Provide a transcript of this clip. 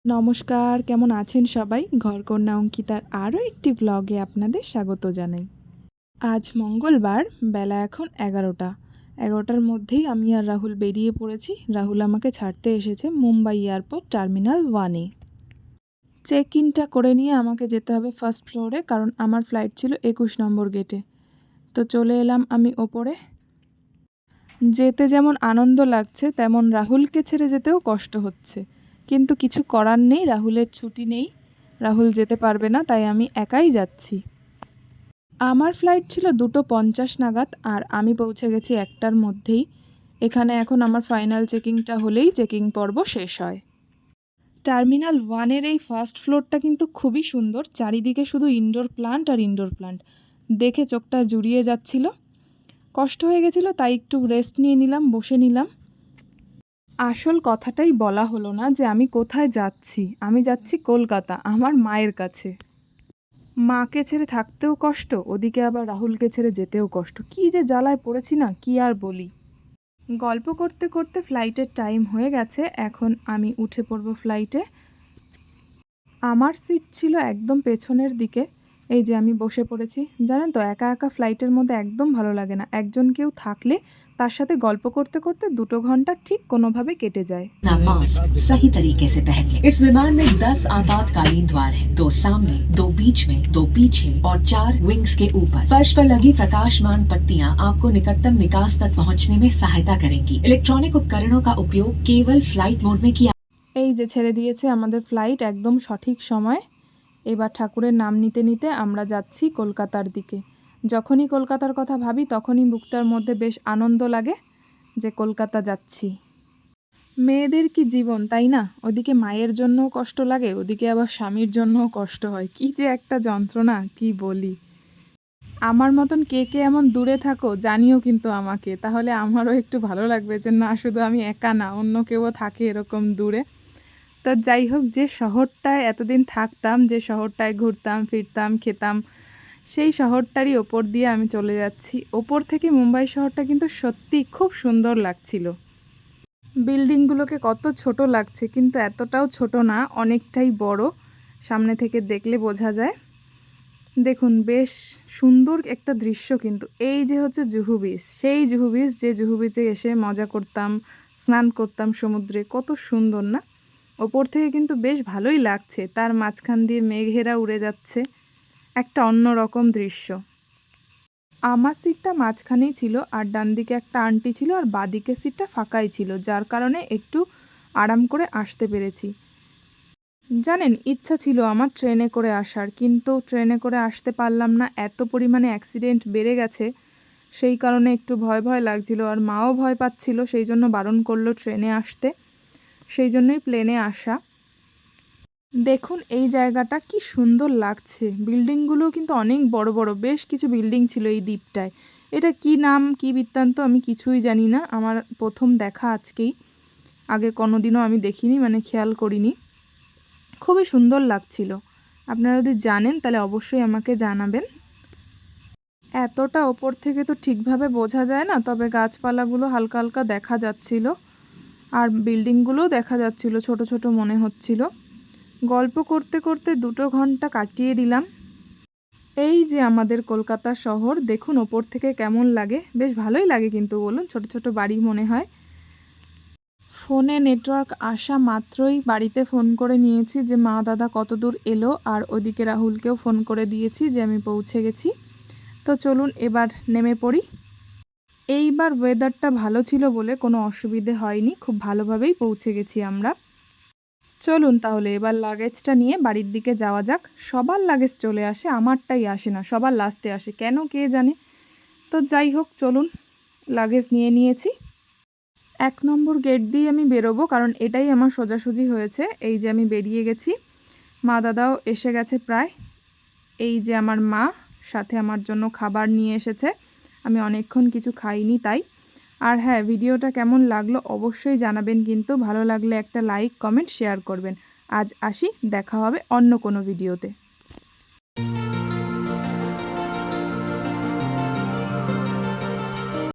নমস্কার, কেমন আছেন সবাই? ঘরকন্যা অঙ্কিতার আরও একটি ব্লগে আপনাদের স্বাগত জানাই। আজ মঙ্গলবার, বেলা এখন ১১টা। ১১টার মধ্যেই আমি আর রাহুল বেরিয়ে পড়েছি। রাহুল আমাকে ছাড়তে এসেছে মুম্বাই এয়ারপোর্ট টার্মিনাল 1-এ। চেক ইনটা করে নিয়ে আমাকে যেতে হবে ফার্স্ট ফ্লোরে, কারণ আমার ফ্লাইট ছিল ২১ নম্বর গেটে। তো চলে এলাম আমি ওপরে। যেতে যেমন আনন্দ লাগছে, তেমন রাহুলকে ছেড়ে যেতেও কষ্ট হচ্ছে। কিন্তু কিছু করার নেই, রাহুলের ছুটি নেই, রাহুল যেতে পারবে না, তাই আমি একাই যাচ্ছি। আমার ফ্লাইট ছিল 2:50 নাগাদ, আর আমি পৌঁছে গেছি 1টার মধ্যেই। এখানে এখন আমার ফাইনাল চেকিংটা হলেই চেকিং পর্ব শেষ হয়। টার্মিনাল 1-এর এই ফার্স্ট ফ্লোরটা কিন্তু খুবই সুন্দর। চারিদিকে শুধু ইনডোর প্লান্ট আর ইনডোর প্লান্ট, দেখে চোখটা জুড়িয়ে যাচ্ছিল। কষ্ট হয়ে গেছিল, তাই একটু রেস্ট নিয়ে নিলাম, বসে নিলাম। আসল কথাটাই বলা হলো না যে আমি কোথায় যাচ্ছি। আমি যাচ্ছি কলকাতা, আমার মায়ের কাছে। মাকে ছেড়ে থাকতেও কষ্ট, ওদিকে আবার রাহুলকে ছেড়ে যেতেও কষ্ট। কী যে জ্বালায় পড়েছি না, কি আর বলি। গল্প করতে করতে ফ্লাইটের টাইম হয়ে গেছে, এখন আমি উঠে পড়ব ফ্লাইটে। আমার সিট ছিল একদম পেছনের দিকে। এই যে আমি বসে পড়েছি। জানেন তো, একা একা ফ্লাইটের মধ্যে একদম ভালো লাগে না। একজন কেউ থাকলে তার সাথে গল্প করতে করতে 2 ঘন্টা ঠিক কোনোভাবে কেটে যায়। मास्क सही तरीके से पहनिए। इस विमान में 10 आपातकालीन द्वार हैं, 2 सामने, 2 बीच में, 2 पीछे और 4 विंग्स के ऊपर। फर्श पर लगी प्रकाशमान पट्टियां आपको निकटतम निकास तक पहुंचने में सहायता करेंगी। इलेक्ट्रॉनिक उपकरणों का उपयोग केवल फ्लाइट मोड में किया। এই যে ছেড়ে দিয়েছে আমাদের ফ্লাইট একদম সঠিক সময়। এবার ঠাকুরের নাম নিতে নিতে আমরা যাচ্ছি কলকাতার দিকে। যখনই কলকাতার কথা ভাবি তখনই বুকটার মধ্যে বেশ আনন্দ লাগে যে কলকাতা যাচ্ছি। মেয়েদের কি জীবন, তাই না? ওদিকে মায়ের জন্যও কষ্ট লাগে, ওদিকে আবার স্বামীর জন্যও কষ্ট হয়। কি যে একটা যন্ত্রণা, কি বলি। আমার মতন কে কে এমন দূরে থাকো জানিও কিন্তু আমাকে, তাহলে আমারও একটু ভালো লাগবে যে না, শুধু আমি একা না, অন্য কেউ থাকে এরকম দূরে। তো যাই হোক, যে শহরটায় এতদিন থাকতাম, যে শহরটায় ঘুরতাম ফিরতাম খেতাম, সেই শহরটারই ওপর দিয়ে আমি চলে যাচ্ছি। ওপর থেকে মুম্বাই শহরটা কিন্তু সত্যি খুব সুন্দর লাগছিল। বিল্ডিংগুলোকে কত ছোট লাগছে, কিন্তু এতটাও ছোট না, অনেকটাই বড়। সামনে থেকে দেখলে বোঝা যায়। দেখুন, বেশ সুন্দর একটা দৃশ্য। কিন্তু এই যে হচ্ছে জুহু বিচ, সেই জুহু বিচ, যে জুহু বিচে এসে মজা করতাম, স্নান করতাম সমুদ্রে, কত সুন্দর না? ওপর থেকে কিন্তু বেশ ভালোই লাগছে। তার মাঝখান দিয়ে মেঘেরা উড়ে যাচ্ছে, একটা অন্যরকম দৃশ্য। আমার সিটটা মাঝখানেই ছিল, আর ডান দিকে একটা আন্টি ছিল, আর বাঁদিকের সিটটা ফাঁকাই ছিল, যার কারণে একটু আরাম করে আসতে পেরেছি। জানেন, ইচ্ছা ছিল আমার ট্রেনে করে আসার, কিন্তু ট্রেনে করে আসতে পারলাম না। এত পরিমাণে অ্যাক্সিডেন্ট বেড়ে গেছে, সেই কারণে একটু ভয় ভয় লাগছিল, আর মাও ভয় পাচ্ছিল, সেই জন্য বারণ করলো ট্রেনে আসতে। সেই জন্যই প্লেনে আসা। দেখুন এই জায়গাটা কি সুন্দর লাগছে। বিল্ডিংগুলো কিন্তু অনেক বড় বড়, বেশ কিছু বিল্ডিং ছিল এই দ্বীপটায়। এটা কি নাম, কি বৃত্তান্ত আমি কিছুই জানি না। আমার প্রথম দেখা আজকেই, আগে কোনোদিনও আমি দেখিনি, মানে খেয়াল করিনি। খুবই সুন্দর লাগছিল। আপনারা যদি জানেন তাহলে অবশ্যই আমাকে জানাবেন। এতটা ওপর থেকে তো ঠিকভাবে বোঝা যায় না, তবে গাছপালাগুলো হালকা হালকা দেখা যাচ্ছিল, আর বিল্ডিংগুলোও দেখা যাচ্ছিল, ছোট ছোট মনে হচ্ছিল। গল্প করতে করতে 2 ঘন্টা কাটিয়ে দিলাম। এই যে আমাদের কলকাতা শহর, দেখুন ওপর থেকে কেমন লাগে। বেশ ভালোই লাগে কিন্তু, বলুন, ছোট ছোট বাড়ি মনে হয়। ফোনে নেটওয়ার্ক আসা মাত্রই বাড়িতে ফোন করে নিয়েছি যে মা দাদা কত দূর এলো, আর ওদিকে রাহুলকেও ফোন করে দিয়েছি যে আমি পৌঁছে গেছি। তো চলুন এবার নেমে পড়ি। এইবার ওয়েদারটা ভালো ছিল বলে কোনো অসুবিধে হয়নি, খুব ভালোভাবেই পৌঁছে গেছি আমরা। চলুন তাহলে এবার লাগেজটা নিয়ে বাড়ির দিকে যাওয়া যাক। সবার লাগেজ চলে আসে, আমারটাই আসে না, সবার লাস্টে আসে, কেন কে জানে। তো যাই হোক, চলুন, লাগেজ নিয়ে নিয়েছি। 1 নম্বর গেট দিয়ে আমি বেরোবো, কারণ এটাই আমার সোজাসুজি হয়েছে। এই যে আমি বেরিয়ে গেছি, মা দাদাও এসে গেছে প্রায়। এই যে আমার মা সাথে আমার জন্য খাবার নিয়ে এসেছে, আমি অনেকক্ষণ কিছু খাইনি তাই। আর হ্যাঁ, ভিডিওটা কেমন লাগলো অবশ্যই জানাবেন, কিন্তু ভালো লাগলে একটা লাইক কমেন্ট শেয়ার করবেন। আজ আসি, দেখা হবে অন্য কোনো ভিডিওতে।